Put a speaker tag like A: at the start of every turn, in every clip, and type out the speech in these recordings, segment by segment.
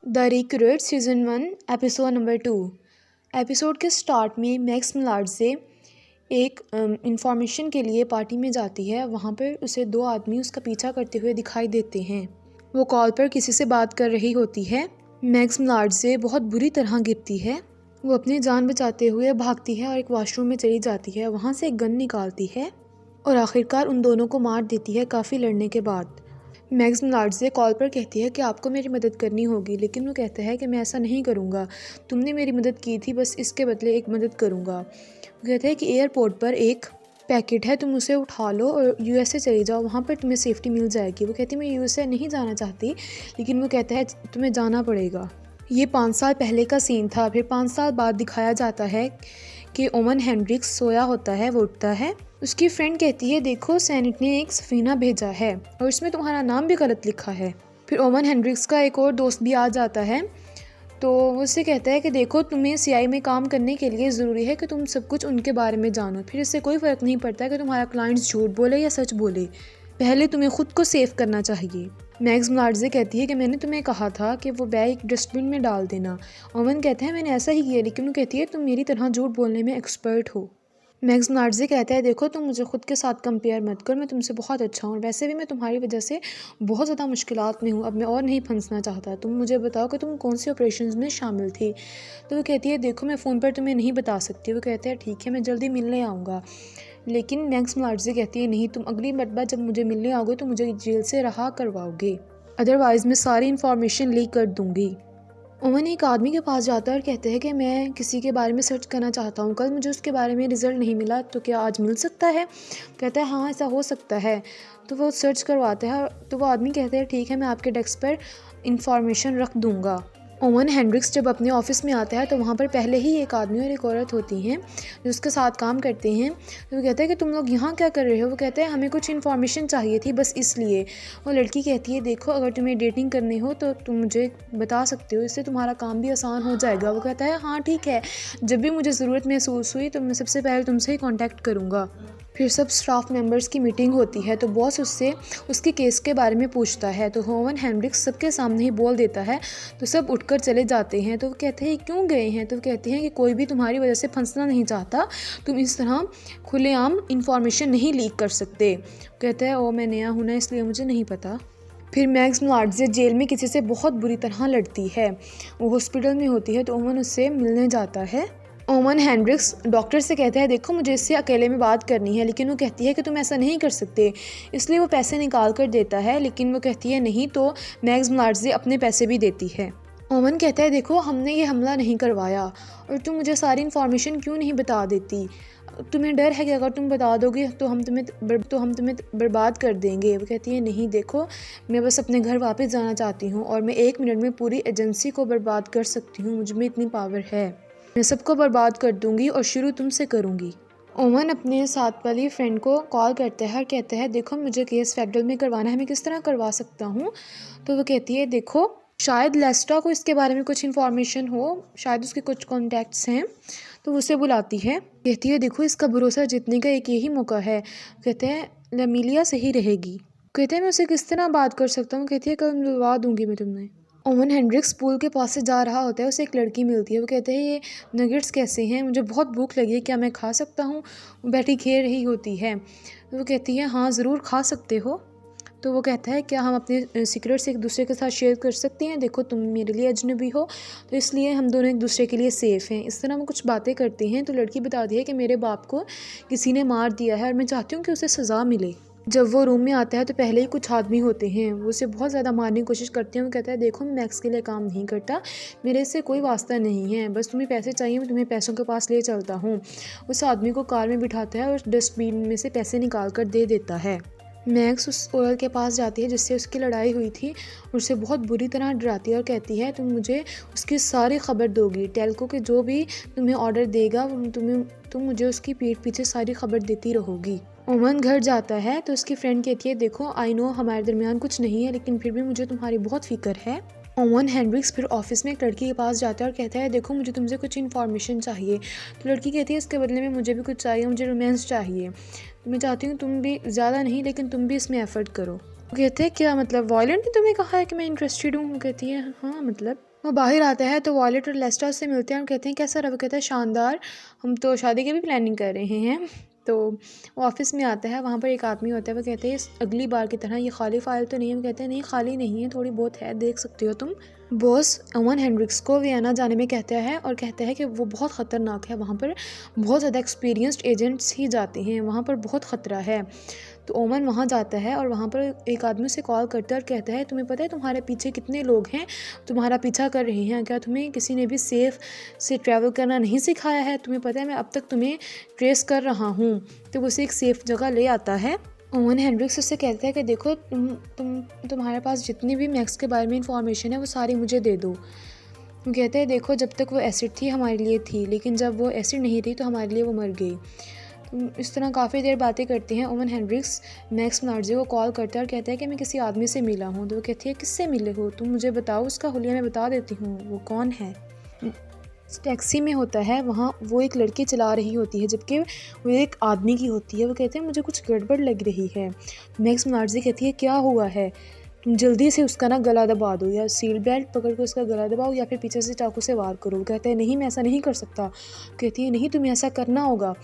A: The recruit season 1 episode number 2। Episode के start में max Maillard से एक इंफॉर्मेशन के लिए पार्टी में जाती है। वहाँ पर उसे दो आदमी उसका पीछा करते हुए दिखाई देते हैं। वो कॉल पर किसी से बात कर रही होती है। मैक्स मिलार्ड से बहुत बुरी तरह गिरती है। वो अपनी जान बचाते हुए भागती है और एक वॉशरूम में चली जाती है। वहाँ से एक गन निकालती है और आखिरकार उन दोनों को मार देती है काफ़ी लड़ने के बाद। मैक्स मिलार्ड से कॉल पर कहती है कि आपको मेरी मदद करनी होगी, लेकिन वो कहता है कि मैं ऐसा नहीं करूँगा, तुमने मेरी मदद की थी, बस इसके बदले एक मदद करूँगा। वो कहता है कि एयरपोर्ट पर एक पैकेट है, तुम उसे उठा लो और यूएसए चली जाओ, वहाँ पर तुम्हें सेफ्टी मिल जाएगी। वो कहती है मैं यूएसए नहीं जाना चाहती, लेकिन वो कहता है तुम्हें जाना पड़ेगा। ये 5 साल पहले का सीन था। फिर 5 साल बाद दिखाया जाता है कि ओवन हेंड्रिक्स सोया होता है, वो उठता है। उसकी फ्रेंड कहती है देखो सेनेट ने एक सफ़ीना भेजा है और इसमें तुम्हारा नाम भी गलत लिखा है। फिर ओवन हेंड्रिक्स का एक और दोस्त भी आ जाता है, तो वो उससे कहता है कि देखो तुम्हें सीआई में काम करने के लिए ज़रूरी है कि तुम सब कुछ उनके बारे में जानो। फिर इससे कोई फ़र्क नहीं पड़ता कि तुम्हारा क्लाइंट्स झूठ बोले या सच बोले, पहले तुम्हें खुद को सेव करना चाहिए। मैक्स मिलार्ड से कहती है कि मैंने तुम्हें कहा था कि वो बैग डस्टबिन में डाल देना। ओवन कहता है मैंने ऐसा ही किया, लेकिन वो कहती है तुम मेरी तरह झूठ बोलने में एक्सपर्ट हो। मैक्स मिलार्ड से कहता है देखो तुम मुझे खुद के साथ कंपेयर मत कर, मैं तुमसे बहुत अच्छा हूँ, वैसे भी मैं तुम्हारी वजह से बहुत ज़्यादा मुश्किलात में हूँ, अब मैं और नहीं फंसना चाहता। तुम मुझे बताओ कि तुम कौन सी ऑपरेशंस में शामिल थी। तो वो कहती है देखो मैं फ़ोन पर तुम्हें नहीं बता सकती। वो कहता है ठीक है मैं जल्दी मिलने आऊँगा, लेकिन मैक्स मिलार्ड से कहती है नहीं, तुम अगली मरतबा जब मुझे मिलने आओगे तो मुझे जेल से रहा करवाओगे, अदरवाइज़ मैं सारी इन्फॉर्मेशन लीक कर दूँगी। ओवन एक आदमी के पास जाता है और कहते हैं कि मैं किसी के बारे में सर्च करना चाहता हूँ, कल मुझे उसके बारे में रिज़ल्ट नहीं मिला, तो क्या आज मिल सकता है। कहता है हाँ ऐसा हो सकता है। तो वो सर्च करवाता है, तो वो आदमी कहता है ठीक है मैं आपके डेस्क पर इंफॉर्मेशन रख दूँगा। ओवन हेंड्रिक्स जब अपने ऑफिस में आता है तो वहाँ पर पहले ही एक आदमी और एक औरत होती हैं जो उसके साथ काम करते हैं। तो वो कहता है कि तुम लोग यहाँ क्या कर रहे हो। वो कहता है हमें कुछ इन्फॉर्मेशन चाहिए थी बस इसलिए। वो लड़की कहती है देखो अगर तुम्हें डेटिंग करनी हो तो तुम मुझे बता सकते हो, इससे तुम्हारा काम भी आसान हो जाएगा। वो कहता है हाँ ठीक है, जब भी मुझे ज़रूरत महसूस हुई तो मैं सबसे पहले तुमसे ही कॉन्टैक्ट करूँगा। फिर सब स्टाफ मेंबर्स की मीटिंग होती है तो बॉस उससे उसके केस के बारे में पूछता है, तो ओवन हेंड्रिक्स सबके सामने ही बोल देता है, तो सब उठकर चले जाते हैं। तो वो कहते हैं क्यों गए हैं। तो वो कहते हैं कि कोई भी तुम्हारी वजह से फंसना नहीं चाहता, तुम इस तरह खुलेआम इंफॉर्मेशन नहीं लीक कर सकते। कहता है ओ मैं नया हूँ ना इसलिए मुझे नहीं पता। फिर मैक्स मिलार्ड से जेल में किसी से बहुत बुरी तरह लड़ती है। वो हॉस्पिटल में होती है तो ओवन उससे मिलने जाता है। ओवन हेंड्रिक्स डॉक्टर से कहता है देखो मुझे इससे अकेले में बात करनी है, लेकिन वो कहती है कि तुम ऐसा नहीं कर सकते। इसलिए वो पैसे निकाल कर देता है, लेकिन वो कहती है नहीं, तो मैक्स मिलार्ड से अपने पैसे भी देती है। ओवन कहता है देखो हमने ये हमला नहीं करवाया और तुम मुझे सारी इन्फॉर्मेशन क्यों नहीं बता देती। तुम्हें डर है कि अगर तुम बता दोगे तो हम तुम्हें बर्बाद कर देंगे। वो कहती है नहीं देखो मैं बस अपने घर वापस जाना चाहती हूँ और मैं 1 मिनट में पूरी एजेंसी को बर्बाद कर सकती हूँ, मुझ में इतनी पावर है, मैं सबको बर्बाद कर दूंगी और शुरू तुमसे करूंगी। ओवन अपने साथ वाली फ्रेंड को कॉल करता है और कहता है देखो मुझे केस फेडरल में करवाना है, मैं किस तरह करवा सकता हूँ। तो वो कहती है देखो शायद लेस्टा को इसके बारे में कुछ इन्फॉर्मेशन हो, शायद उसके कुछ कॉन्टैक्ट्स हैं, तो उसे बुलाती है। कहती है देखो इसका भरोसा जीतने का एक यही मौका है। कहते हैं लमीलिया सही रहेगी। कहते हैं मैं उसे किस तरह बात कर सकता हूँ। कहती है कल मिलवा दूंगी मैं तुम्हें। ओवन हेंड्रिक्स पूल के पास से जा रहा होता है, उसे एक लड़की मिलती है। वो कहते हैं ये नगेट्स कैसे हैं, मुझे बहुत भूख लगी है, क्या मैं खा सकता हूँ। वो बैठी खेल रही होती है। वो कहती है हाँ ज़रूर खा सकते हो। तो वो कहता है क्या हम अपने सीक्रेट्स एक दूसरे के साथ शेयर कर सकते हैं, देखो तुम मेरे लिए अजनबी हो तो इसलिए हम दोनों एक दूसरे के लिए सेफ़ हैं। इस तरह वो कुछ बातें करते हैं। तो लड़की बताती है कि मेरे बाप को किसी ने मार दिया है और मैं चाहती हूँ कि उसे सज़ा मिले। जब वो रूम में आता है तो पहले ही कुछ आदमी होते हैं, वो उसे बहुत ज़्यादा मारने की कोशिश करते हैं। वो कहता है देखो मैं मैक्स के लिए काम नहीं करता, मेरे से कोई वास्ता नहीं है, बस तुम्हें पैसे चाहिए मैं तुम्हें पैसों के पास ले चलता हूँ। उस आदमी को कार में बिठाता है और डस्टबिन में से पैसे निकाल कर दे देता है। मैक्स उस औरत के पास जाती है जिससे उसकी लड़ाई हुई थी और उसे बहुत बुरी तरह डराती है और कहती है तुम मुझे उसकी सारी खबर दोगी, टेल्को के जो भी तुम्हें ऑर्डर देगा तुम मुझे उसकी पीठ पीछे सारी खबर देती रहोगी। ओवन घर जाता है तो उसकी फ्रेंड कहती है देखो आई नो हमारे दरमियान कुछ नहीं है, लेकिन फिर भी मुझे तुम्हारी बहुत फिक्र है। ओवन हेंड्रिक्स फिर ऑफिस में एक लड़की के पास जाता है और कहता है देखो मुझे तुमसे कुछ इन्फॉर्मेशन चाहिए। तो लड़की कहती है इसके बदले में मुझे भी कुछ चाहिए, मुझे रोमांस चाहिए, तो मैं चाहती हूँ तुम भी ज़्यादा नहीं लेकिन तुम भी इसमें एफर्ट करो। वो कहते हैं क्या मतलब वायलेंट ने तुम्हें कहा है कि मैं इंटरेस्टेड हूँ। वो कहती है हाँ मतलब। वो बाहर आता है तो वॉलेट और लेस्टर उससे मिलते हैं और कहते हैं कैसा रहा? वो कहता है शानदार, हम तो शादी की भी प्लानिंग कर रहे हैं। तो वो ऑफिस में आता है, वहाँ पर एक आदमी होता है, वो कहते हैं अगली बार की तरह ये खाली फाइल तो नहीं है? वो कहते हैं नहीं खाली नहीं है, थोड़ी बहुत है, देख सकते हो तुम। बॉस ओवन हेंड्रिक्स को वियना जाने में कहता है और कहता है कि वो बहुत ख़तरनाक है, वहाँ पर बहुत ज़्यादा एक्सपीरियंस्ड एजेंट्स ही जाते हैं, वहाँ पर बहुत ख़तरा है। तो ओवन वहाँ जाता है और वहाँ पर एक आदमी से कॉल करता है और कहता है तुम्हें पता है तुम्हारे पीछे कितने लोग हैं, तुम्हारा पीछा कर रहे हैं? क्या तुम्हें किसी ने भी सेफ़ से ट्रैवल करना नहीं सिखाया है? तुम्हें पता है मैं अब तक तुम्हें ट्रेस कर रहा हूँ। तो वो उसे एक सेफ़ जगह ले आता है। ओवन हेंड्रिक्स उससे कहता है कि देखो तुम्हारे पास जितनी भी मैक्स के बारे में इंफॉर्मेशन है वो सारी मुझे दे दो। वो कहते हैं देखो जब तक वो एसिड थी हमारे लिए थी, लेकिन जब वो एसिड नहीं थी तो हमारे लिए वो मर गई। इस तरह काफ़ी देर बातें करते हैं। ओवन हेंड्रिक्स मैक्स मलार्जे को कॉल करता है और कहता है कि मैं किसी आदमी से मिला हूँ। तो वो कहती है किससे मिले हो तुम? मुझे बताओ, उसका हुलिया मैं बता देती हूँ वो कौन है। टैक्सी में होता है, वहाँ वो एक लड़की चला रही होती है जबकि वो एक आदमी की होती है। वो कहते हैं मुझे कुछ गड़बड़ लग रही है। मैक्स मलार्जे कहती है क्या हुआ है? तुम जल्दी से उसका ना गला दबा दो, या सीट बेल्ट पकड़ कर उसका गला दबाओ या फिर पीछे से चाकू से वार करो। वो कहता है नहीं मैं ऐसा नहीं कर सकता। कहती है नहीं तुम्हें ऐसा करना होगा।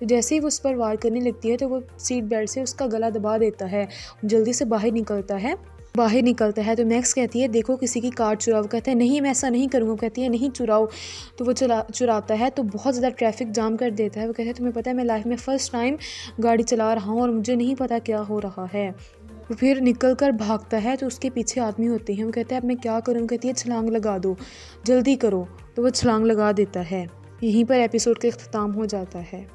A: तो जैसे ही वो उस पर वार करने लगती है तो वो सीट बेल्ट से उसका गला दबा देता है, जल्दी से बाहर निकलता है। तो मैक्स कहती है देखो किसी की कार चुराओ। कहता है नहीं मैं ऐसा नहीं करूँगा। कहती है नहीं चुराओ। तो वो चुराता है तो बहुत ज़्यादा ट्रैफिक जाम कर देता है। वो कहता है तुम्हें पता है मैं लाइफ में फ़र्स्ट टाइम गाड़ी चला रहा हूँ और मुझे नहीं पता क्या हो रहा है। वो फिर निकल कर भागता है तो उसके पीछे आदमी होते हैं। वो कहता है अब मैं क्या करूँ? कहती है छलांग लगा दो, जल्दी करो। तो वो छलांग लगा देता है। यहीं पर एपिसोड का इख्तिताम हो जाता है।